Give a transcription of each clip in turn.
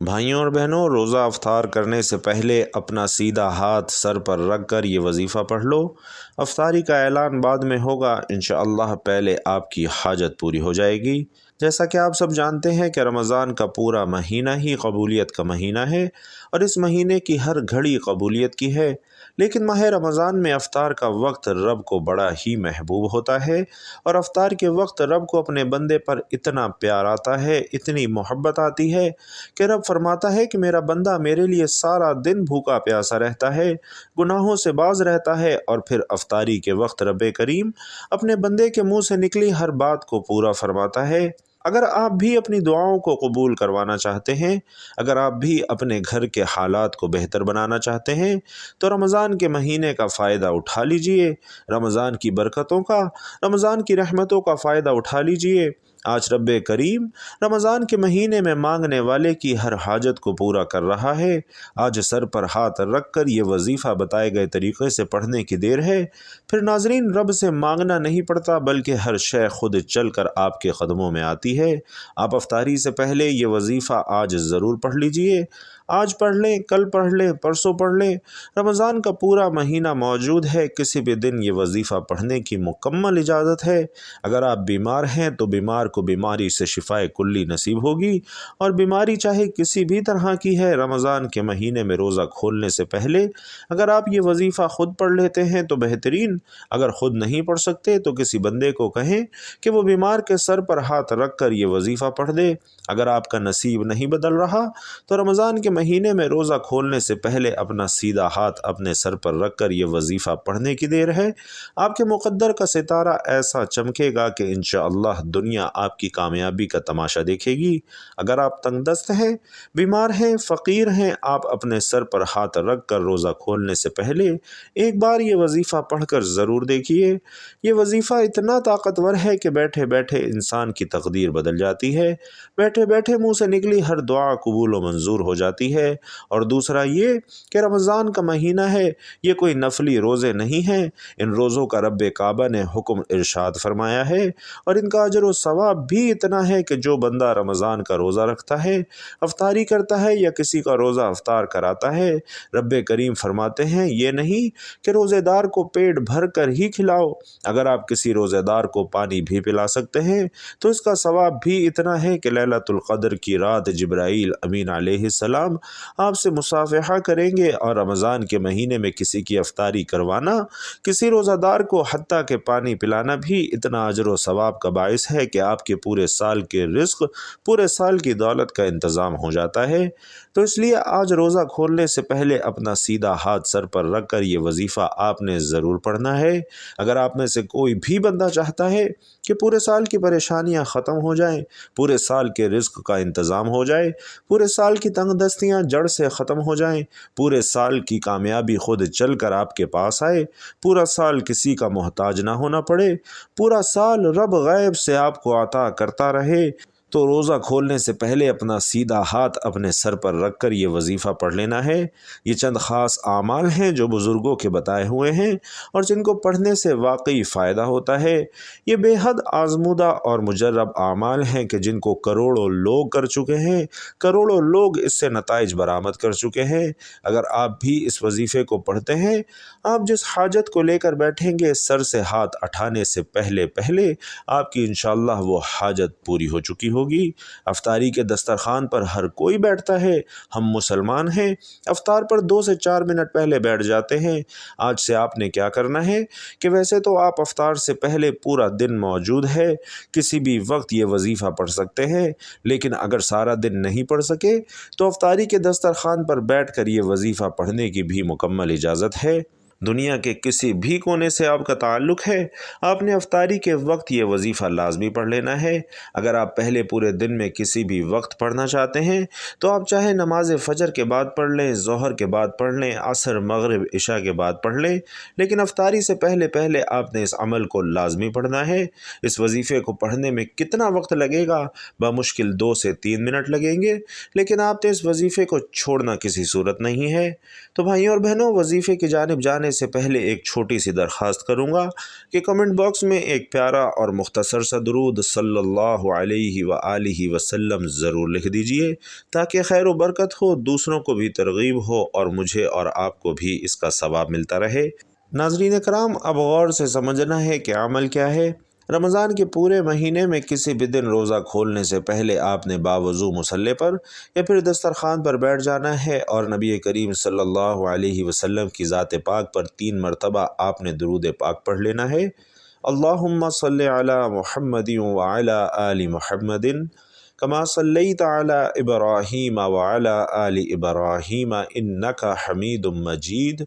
بھائیوں اور بہنوں، روزہ افطار کرنے سے پہلے اپنا سیدھا ہاتھ سر پر رکھ کر یہ وظیفہ پڑھ لو۔ افطاری کا اعلان بعد میں ہوگا، انشاءاللہ پہلے آپ کی حاجت پوری ہو جائے گی۔ جیسا کہ آپ سب جانتے ہیں کہ رمضان کا پورا مہینہ ہی قبولیت کا مہینہ ہے اور اس مہینے کی ہر گھڑی قبولیت کی ہے، لیکن ماہ رمضان میں افطار کا وقت رب کو بڑا ہی محبوب ہوتا ہے اور افطار کے وقت رب کو اپنے بندے پر اتنا پیار آتا ہے، اتنی محبت آتی ہے کہ رب فرماتا ہے کہ میرا بندہ میرے لیے سارا دن بھوکا پیاسا رہتا ہے، گناہوں سے باز رہتا ہے، اور پھر افطاری کے وقت رب کریم اپنے بندے کے منہ سے نکلی ہر بات کو پورا فرماتا ہے۔ اگر آپ بھی اپنی دعاؤں کو قبول کروانا چاہتے ہیں، اگر آپ بھی اپنے گھر کے حالات کو بہتر بنانا چاہتے ہیں، تو رمضان کے مہینے کا فائدہ اٹھا لیجئے، رمضان کی برکتوں کا، رمضان کی رحمتوں کا فائدہ اٹھا لیجئے۔ آج رب کریم رمضان کے مہینے میں مانگنے والے کی ہر حاجت کو پورا کر رہا ہے۔ آج سر پر ہاتھ رکھ کر یہ وظیفہ بتائے گئے طریقے سے پڑھنے کی دیر ہے، پھر ناظرین رب سے مانگنا نہیں پڑتا، بلکہ ہر شے خود چل کر آپ کے قدموں میں آتی ہے۔ آپ افطاری سے پہلے یہ وظیفہ آج ضرور پڑھ لیجئے، آج پڑھ لیں، کل پڑھ لیں، پرسوں پڑھ لیں، رمضان کا پورا مہینہ موجود ہے، کسی بھی دن یہ وظیفہ پڑھنے کی مکمل اجازت ہے۔ اگر آپ بیمار ہیں تو بیمار کو بیماری سے شفاء کلی نصیب ہوگی، اور بیماری چاہے کسی بھی طرح کی ہے، رمضان کے مہینے میں روزہ کھولنے سے پہلے اگر آپ یہ وظیفہ خود پڑھ لیتے ہیں تو بہترین، اگر خود نہیں پڑھ سکتے تو کسی بندے کو کہیں کہ وہ بیمار کے سر پر ہاتھ رکھ کر یہ وظیفہ پڑھ دے۔ اگر آپ کا نصیب نہیں بدل رہا تو رمضان کے مہینے میں روزہ کھولنے سے پہلے اپنا سیدھا ہاتھ اپنے سر پر رکھ کر یہ وظیفہ پڑھنے کی دیر ہے۔ آپ کے مقدر کا ستارہ ایسا چمکے گا کہ انشاءاللہ دنیا آپ کی کامیابی کا تماشا دیکھے گی۔ اگر آپ تنگ دست ہیں، بیمار ہیں، فقیر ہیں، آپ اپنے سر پر ہاتھ رکھ کر روزہ کھولنے سے پہلے ایک بار یہ وظیفہ پڑھ کر ضرور دیکھیے۔ یہ وظیفہ اتنا طاقتور ہے کہ بیٹھے بیٹھے انسان کی تقدیر بدل جاتی ہے، بیٹھے بیٹھے منہ سے نکلی ہر دعا قبول و منظور ہو جاتی ہے۔ اور دوسرا یہ کہ رمضان کا مہینہ ہے، یہ کوئی نفلی روزے نہیں ہیں، ان روزوں کا رب کعبہ نے حکم ارشاد فرمایا ہے، اور ان کا اجر و ثواب بھی اتنا ہے کہ جو بندہ رمضان کا روزہ رکھتا ہے، افطاری کرتا ہے یا کسی کا روزہ افطار کراتا ہے، رب کریم فرماتے ہیں یہ نہیں کہ روزے دار کو پیٹ بھر کر ہی کھلاؤ، اگر آپ کسی روزے دار کو پانی بھی پلا سکتے ہیں تو اس کا ثواب بھی اتنا ہے کہ لیلۃ القدر کی رات جبرائیل امین علیہ السلام آپ سے مصافحہ کریں گے، اور رمضان کے مہینے میں کسی کی افطاری کروانا، کسی روزہ دار کو حتیٰ کہ پانی پلانا بھی اتنا اجر و ثواب کا باعث ہے کہ آپ کے پورے سال کے رزق، پورے سال کی دولت کا انتظام ہو جاتا ہے۔ تو اس لیے آج روزہ کھولنے سے پہلے اپنا سیدھا ہاتھ سر پر رکھ کر یہ وظیفہ آپ نے ضرور پڑھنا ہے۔ اگر آپ میں سے کوئی بھی بندہ چاہتا ہے کہ پورے سال کی پریشانیاں ختم ہو جائیں، پورے سال کے رزق کا انتظام ہو جائے، پورے سال کی تنگ دستیاں جڑ سے ختم ہو جائیں، پورے سال کی کامیابی خود چل کر آپ کے پاس آئے، پورا سال کسی کا محتاج نہ ہونا پڑے، پورا سال رب غیب سے آپ کو عطا کرتا رہے، تو روزہ کھولنے سے پہلے اپنا سیدھا ہاتھ اپنے سر پر رکھ کر یہ وظیفہ پڑھ لینا ہے۔ یہ چند خاص اعمال ہیں جو بزرگوں کے بتائے ہوئے ہیں اور جن کو پڑھنے سے واقعی فائدہ ہوتا ہے۔ یہ بے حد آزمودہ اور مجرب اعمال ہیں کہ جن کو کروڑوں لوگ کر چکے ہیں، کروڑوں لوگ اس سے نتائج برآمد کر چکے ہیں۔ اگر آپ بھی اس وظیفے کو پڑھتے ہیں، آپ جس حاجت کو لے کر بیٹھیں گے، سر سے ہاتھ اٹھانے سے پہلے پہلے آپ کی انشاءاللہ وہ حاجت پوری ہو چکی ہوگی۔ افطاری کے دسترخوان پر ہر کوئی بیٹھتا ہے، ہم مسلمان ہیں، افطار پر 2 سے 4 منٹ پہلے بیٹھ جاتے ہیں۔ آج سے آپ نے کیا کرنا ہے کہ ویسے تو آپ افطار سے پہلے پورا دن موجود ہے، کسی بھی وقت یہ وظیفہ پڑھ سکتے ہیں، لیکن اگر سارا دن نہیں پڑھ سکے تو افطاری کے دسترخوان پر بیٹھ کر یہ وظیفہ پڑھنے کی بھی مکمل اجازت ہے۔ دنیا کے کسی بھی کونے سے آپ کا تعلق ہے، آپ نے افطاری کے وقت یہ وظیفہ لازمی پڑھ لینا ہے۔ اگر آپ پہلے پورے دن میں کسی بھی وقت پڑھنا چاہتے ہیں تو آپ چاہے نماز فجر کے بعد پڑھ لیں، ظہر کے بعد پڑھ لیں، عصر، مغرب، عشاء کے بعد پڑھ لیں، لیکن افطاری سے پہلے پہلے آپ نے اس عمل کو لازمی پڑھنا ہے۔ اس وظیفے کو پڑھنے میں کتنا وقت لگے گا؟ بمشکل 2 سے 3 منٹ لگیں گے، لیکن آپ نے اس وظیفے کو چھوڑنا کسی صورت نہیں ہے۔ تو بھائیوں اور بہنوں، وظیفے کی جانب جانے جانے سے پہلے ایک چھوٹی سی درخواست کروں گا کہ کمنٹ باکس میں ایک پیارا اور مختصر سا درود صلی اللہ علیہ وآلہ وسلم ضرور لکھ دیجئے تاکہ خیر و برکت ہو، دوسروں کو بھی ترغیب ہو اور مجھے اور آپ کو بھی اس کا ثواب ملتا رہے۔ ناظرین کرام، اب غور سے سمجھنا ہے کہ عمل کیا ہے۔ رمضان کے پورے مہینے میں کسی بھی دن روزہ کھولنے سے پہلے آپ نے باوضو مصلی پر یا پھر دسترخوان پر بیٹھ جانا ہے اور نبی کریم صلی اللہ علیہ وسلم کی ذات پاک پر 3 مرتبہ آپ نے درود پاک پڑھ لینا ہے۔ اللہم صلی علی محمد وعلی آل محمد کما صلیت علی ابراہیم وعلی آل ابراہیم انک حمید مجید۔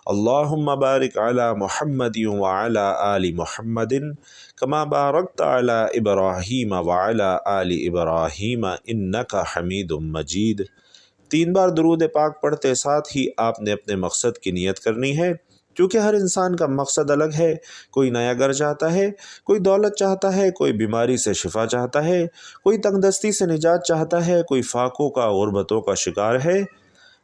اللہم بارک علی محمد وعلی آل محمد کما بارکت علی ابراہیم وعلی آل ابراہیم انک حمید مجید۔ 3 بار درود پاک پڑھتے ساتھ ہی آپ نے اپنے مقصد کی نیت کرنی ہے، کیونکہ ہر انسان کا مقصد الگ ہے۔ کوئی نیا گھر چاہتا ہے، کوئی دولت چاہتا ہے، کوئی بیماری سے شفا چاہتا ہے، کوئی تنگ دستی سے نجات چاہتا ہے، کوئی فاقوں کا غربتوں کا شکار ہے۔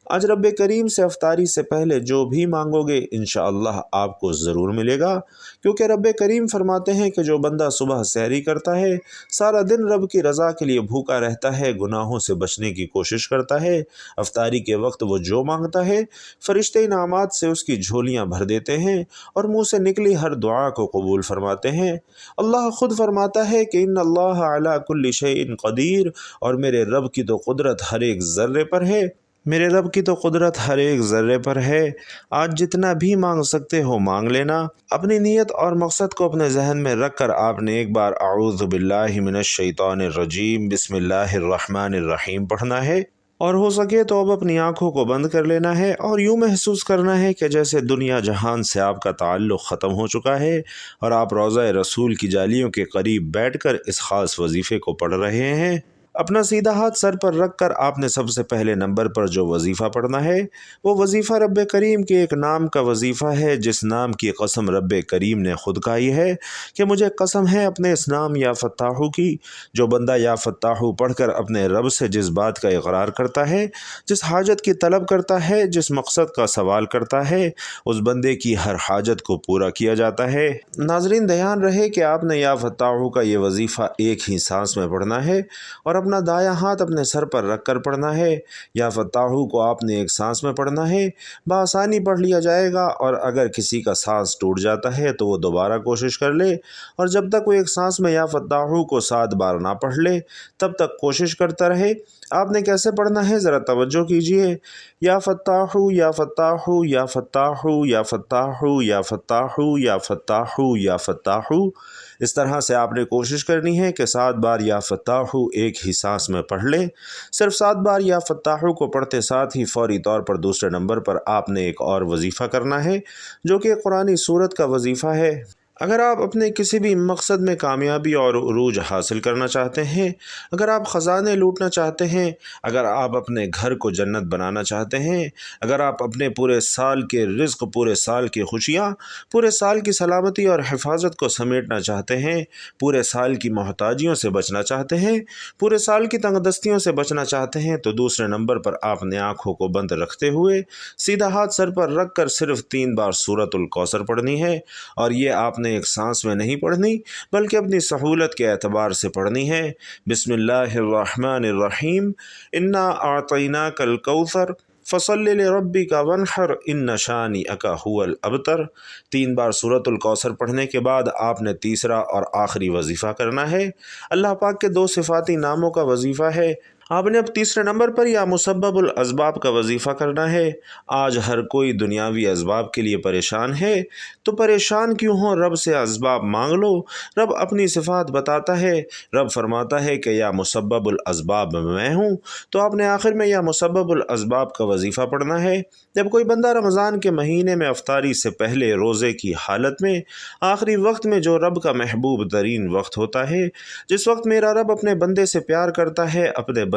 آج رب کریم سے افطاری سے پہلے جو بھی مانگو گے انشاءاللہ آپ کو ضرور ملے گا، کیونکہ رب کریم فرماتے ہیں کہ جو بندہ صبح سحری کرتا ہے، سارا دن رب کی رضا کے لیے بھوکا رہتا ہے، گناہوں سے بچنے کی کوشش کرتا ہے، افطاری کے وقت وہ جو مانگتا ہے فرشتے انعامات سے اس کی جھولیاں بھر دیتے ہیں اور منہ سے نکلی ہر دعا کو قبول فرماتے ہیں۔ اللہ خود فرماتا ہے کہ ان اللہ علی کل شیء قدیر، اور میرے رب کی تو قدرت ہر ایک ذرے پر ہے، میرے رب کی تو قدرت ہر ایک ذرے پر ہے۔ آج جتنا بھی مانگ سکتے ہو مانگ لینا۔ اپنی نیت اور مقصد کو اپنے ذہن میں رکھ کر آپ نے ایک بار اعوذ باللہ من الشیطان الرجیم بسم اللہ الرحمن الرحیم پڑھنا ہے، اور ہو سکے تو اب اپنی آنکھوں کو بند کر لینا ہے اور یوں محسوس کرنا ہے کہ جیسے دنیا جہان سے آپ کا تعلق ختم ہو چکا ہے اور آپ روضہ رسول کی جالیوں کے قریب بیٹھ کر اس خاص وظیفے کو پڑھ رہے ہیں۔ اپنا سیدھا ہاتھ سر پر رکھ کر آپ نے سب سے پہلے نمبر پر جو وظیفہ پڑھنا ہے وہ وظیفہ رب کریم کے ایک نام کا وظیفہ ہے، جس نام کی قسم رب کریم نے خود کھائی ہے کہ مجھے قسم ہے اپنے اس نام یا فتاحو کی، جو بندہ یا فتاحو پڑھ کر اپنے رب سے جس بات کا اقرار کرتا ہے، جس حاجت کی طلب کرتا ہے، جس مقصد کا سوال کرتا ہے، اس بندے کی ہر حاجت کو پورا کیا جاتا ہے۔ ناظرین دھیان رہے کہ آپ نے یا فتاحو کا یہ وظیفہ ایک ہی سانس میں پڑھنا ہے اور اپنا دایاں ہاتھ اپنے سر پر رکھ کر پڑھنا ہے۔ یا فتاحو کو آپ نے ایک سانس میں پڑھنا ہے، بآسانی پڑھ لیا جائے گا، اور اگر کسی کا سانس ٹوٹ جاتا ہے تو وہ دوبارہ کوشش کر لے، اور جب تک وہ ایک سانس میں یا فتاحو کو 7 بار نہ پڑھ لے تب تک کوشش کرتا رہے۔ آپ نے کیسے پڑھنا ہے ذرا توجہ کیجئے۔ یا فتاحو یا فتاحو یا فتاحو یا فتاحو یا فتاحو یا فتاحو یا فتاحو، اس طرح سے آپ نے کوشش کرنی ہے کہ 7 بار یا فتاحو ایک ہی سانس میں پڑھ لیں۔ صرف 7 بار یا فتاحو کو پڑھتے ساتھ ہی فوری طور پر دوسرے نمبر پر آپ نے ایک اور وظیفہ کرنا ہے، جو کہ قرآنی سورت کا وظیفہ ہے۔ اگر آپ اپنے کسی بھی مقصد میں کامیابی اور عروج حاصل کرنا چاہتے ہیں، اگر آپ خزانے لوٹنا چاہتے ہیں، اگر آپ اپنے گھر کو جنت بنانا چاہتے ہیں، اگر آپ اپنے پورے سال کے رزق، پورے سال کی خوشیاں، پورے سال کی سلامتی اور حفاظت کو سمیٹنا چاہتے ہیں، پورے سال کی محتاجیوں سے بچنا چاہتے ہیں، پورے سال کی تنگ دستیوں سے بچنا چاہتے ہیں، تو دوسرے نمبر پر آپ نے آنکھوں کو بند رکھتے ہوئے سیدھا ہاتھ سر پر رکھ کر صرف 3 بار سورۃ الکوثر پڑھنی ہے، اور یہ آپ نے ایک سانس میں نہیں پڑھنی بلکہ اپنی سہولت کے اعتبار سے پڑھنی ہے۔ بسم اللہ الرحمن الرحیم، انا اعطیناک الکوثر فصل لربک وانحر ان شانئک هو الابتر۔ 3 بار سورۃ الکوثر پڑھنے کے بعد آپ نے تیسرا اور آخری وظیفہ کرنا ہے۔ اللہ پاک کے 2 صفاتی ناموں کا وظیفہ ہے۔ آپ نے اب تیسرے نمبر پر یا مسبب الاسباب کا وظیفہ کرنا ہے۔ آج ہر کوئی دنیاوی اسباب کے لیے پریشان ہے، تو پریشان کیوں ہو، رب سے اسباب مانگ لو۔ رب اپنی صفات بتاتا ہے، رب فرماتا ہے کہ یا مسبب الاسباب میں ہوں، تو آپ نے آخر میں یا مسبب الاسباب کا وظیفہ پڑھنا ہے۔ جب کوئی بندہ رمضان کے مہینے میں افطاری سے پہلے روزے کی حالت میں آخری وقت میں، جو رب کا محبوب ترین وقت ہوتا ہے، جس وقت میرا رب اپنے بندے سے پیار کرتا ہے، اپنے